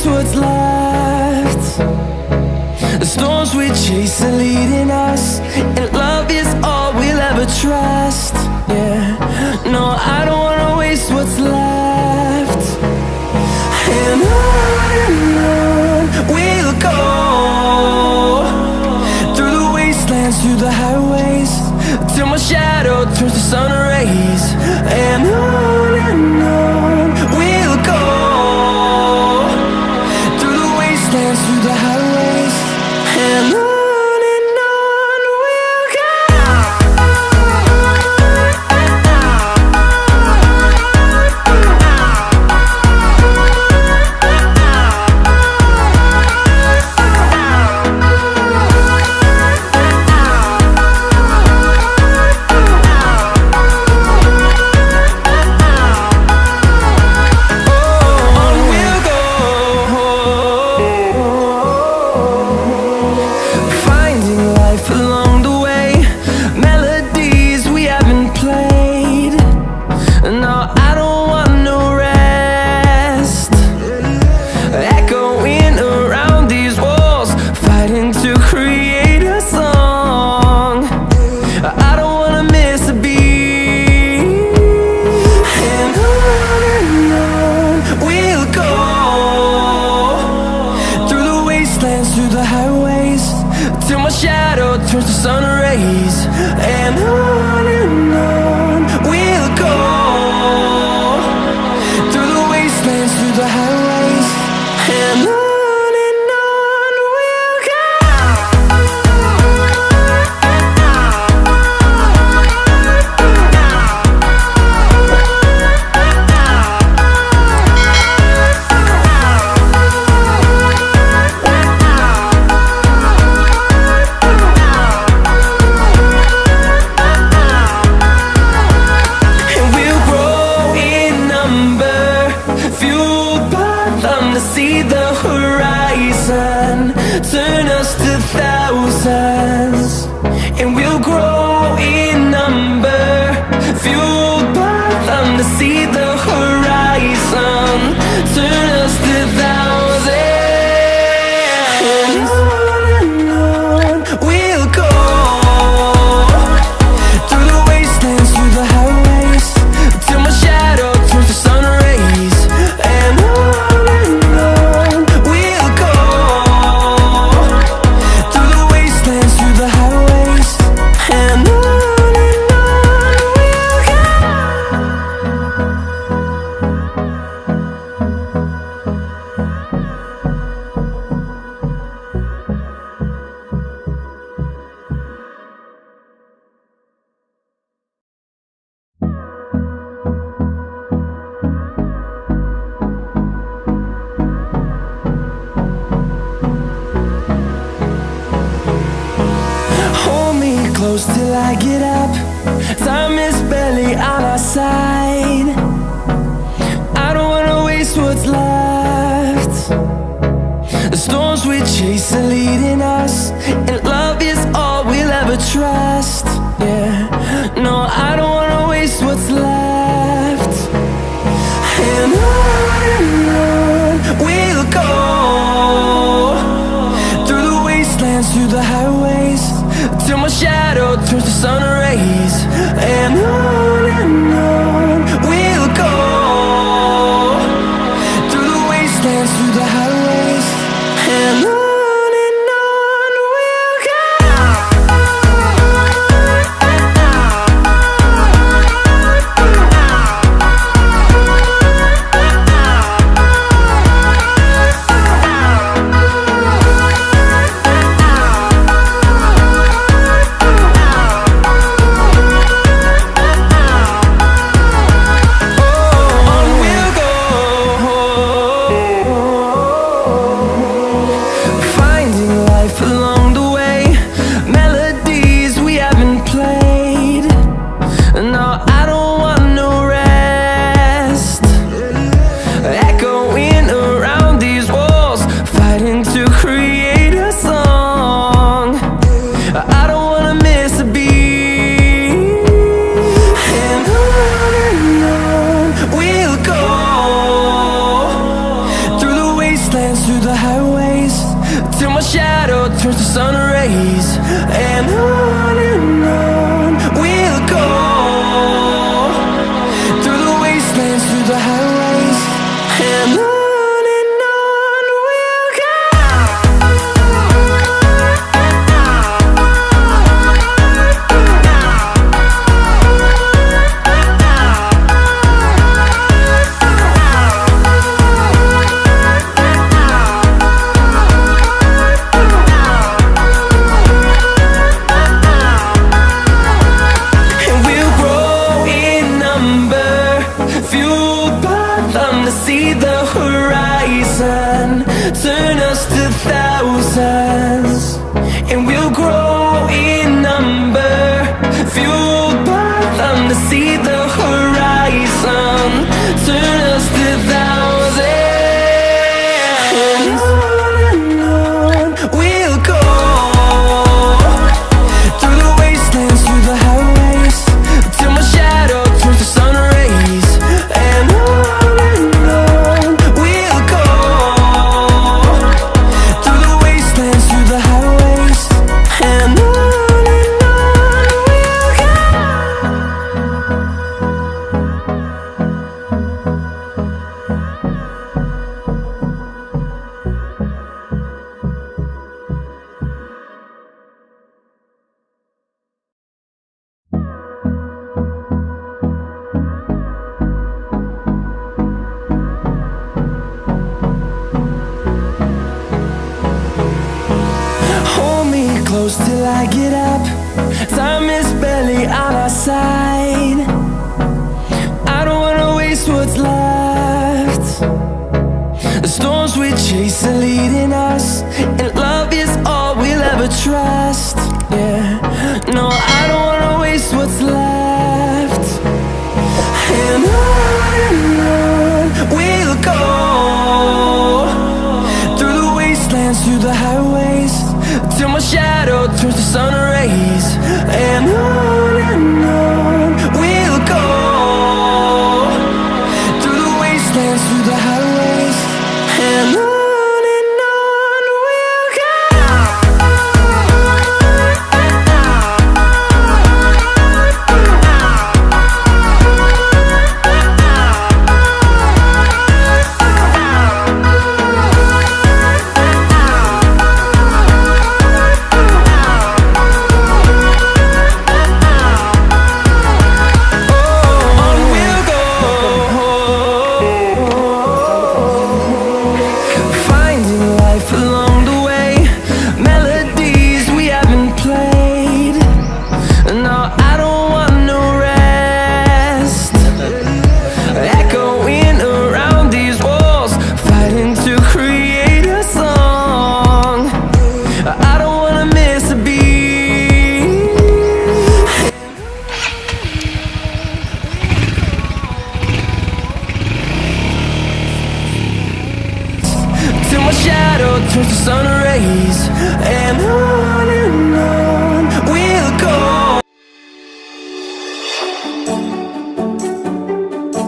waste what's left. The storms we chase are leading us, and love is all we'll ever trust. Yeah, no, I don't wanna waste what's left. And on we'll go, through the wastelands, through the highways, till my shadow turns to sun rays. And on we'll go, through the wastelands, through the highways, and on we'll go. Through the highways, till my shadow turns to sun rays. And on we'll go, through the wastelands, through the highways, and on we'll go. See the horizon turn us to thousands, and we'll grow in number, fueled by them. To see the horizon turn us to thousands, and on we'll go, through the wastelands, through the highways, till my shadow turns to sun rays. And close till I get up, time is barely on our side. I don't wanna waste what's left. The storms we chase are leading us, and love is all we'll ever trust. Yeah, no, I don't wanna waste what's left. And on we'll go, through the wastelands, through the highways, till my shadow turns to sun rays. And on we'll go, through the wastelands, through the highways, and on. them to see the horizon. Turn us to thousands, and we'll grow in number. Fueled by them to see the horizon. Turn us to thousands. And on we'll go, through the wastelands, through the highways, till my shadow turns to sun rays. And on we'll go, through the wastelands, through the highways. And on we'll go. Hold me close till I get up. Time is barely on our side. I don't wanna waste what's left. The storms we chase are leading us, and love is all we'll ever trust. Yeah, no, I don't wanna waste what's left. And on we'll go, through the wastelands, through the highways, till my shadow turns to sun rays. And on we'll go, through the wastelands, through the highways. And on we'll go. Till my shadow turns to sun rays.